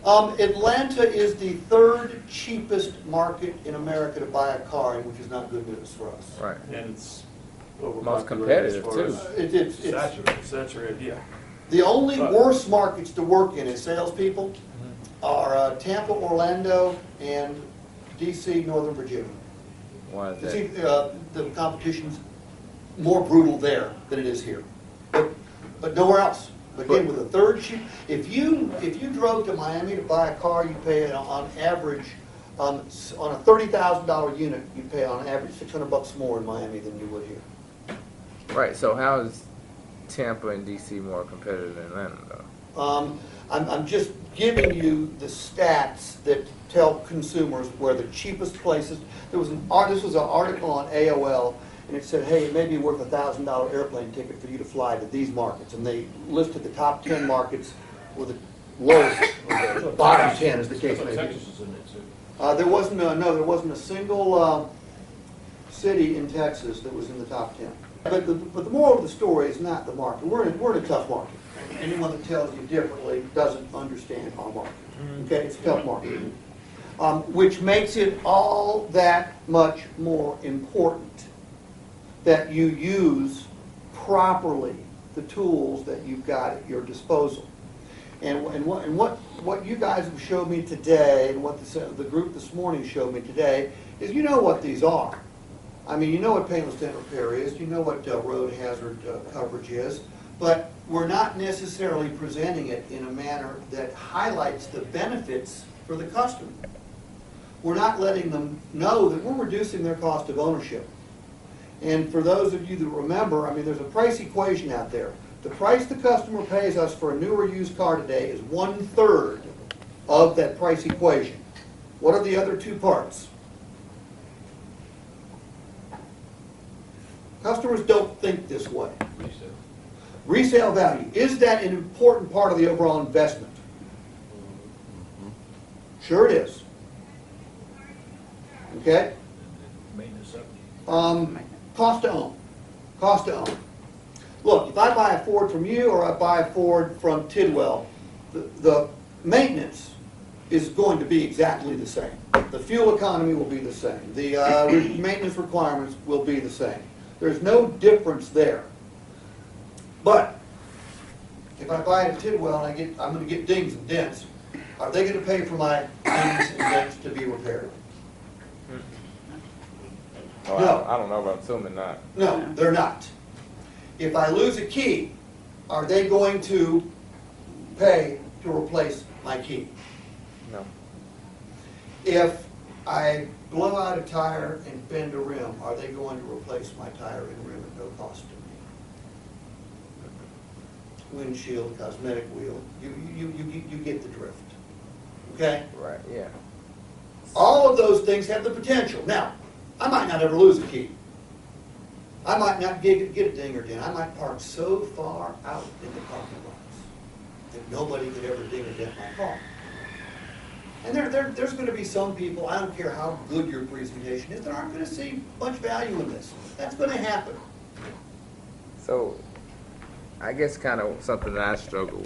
Atlanta is the third cheapest market in America to buy a car in, which is not good news for us. Right. And it's Most competitive, too. It's saturated, yeah. the only worst markets to work in as salespeople are Tampa, Orlando, and D.C., Northern Virginia. Why is that? See, the competition's more brutal there than it is here, but nowhere else. But again, with a third cheap, if you drove to Miami to buy a car, you pay on average on a $30,000 unit, you pay on average $600 more in Miami than you would here. Right. So how is Tampa and DC more competitive than Atlanta, though? I'm just giving you the stats that tell consumers where the cheapest places. This was an article on AOL, and it said, hey, it may be worth a $1,000 airplane ticket for you to fly to these markets. And they listed the top 10 markets with the lowest, or the bottom 10 as the case may be. Texas is in it too. There wasn't a single city in Texas that was in the top 10. But the moral of the story is not the market. We're in a tough market. Anyone that tells you differently doesn't understand our market. Okay, it's a tough market. Which makes it all that much more important that you use properly the tools that you've got at your disposal. And what you guys have showed me today, and what the group this morning showed me today, is you know what these are. I mean, you know what painless dent repair is, you know what road hazard coverage is, but we're not necessarily presenting it in a manner that highlights the benefits for the customer. We're not letting them know that we're reducing their cost of ownership. And for those of you that remember, I mean, there's a price equation out there. The price the customer pays us for a new or used car today is 1/3 of that price equation. What are the other two parts? Customers don't think this way. Resale value. Is that an important part of the overall investment? Sure it is. Okay? Cost to own. Cost to own. Look, if I buy a Ford from you or I buy a Ford from Tidwell, the maintenance is going to be exactly the same. The fuel economy will be the same. The maintenance requirements will be the same. There's no difference there. But if I buy at Tidwell and I'm going to get dings and dents, are they going to pay for my dings and dents to be repaired? Oh, No. I don't know, but I'm assuming not. No, they're not. If I lose a key, are they going to pay to replace my key? No. If I blow out a tire and bend a rim, are they going to replace my tire and rim at no cost to me? Windshield, cosmetic wheel, you get the drift. Okay? Right, yeah. All of those things have the potential. Now, I might not ever lose a key. I might not get a ding or dent. I might park so far out in the parking lots that nobody could ever ding or dent my car. And there's going to be some people, I don't care how good your presentation is, that aren't going to see much value in this. That's going to happen. So, I guess kind of something that I struggle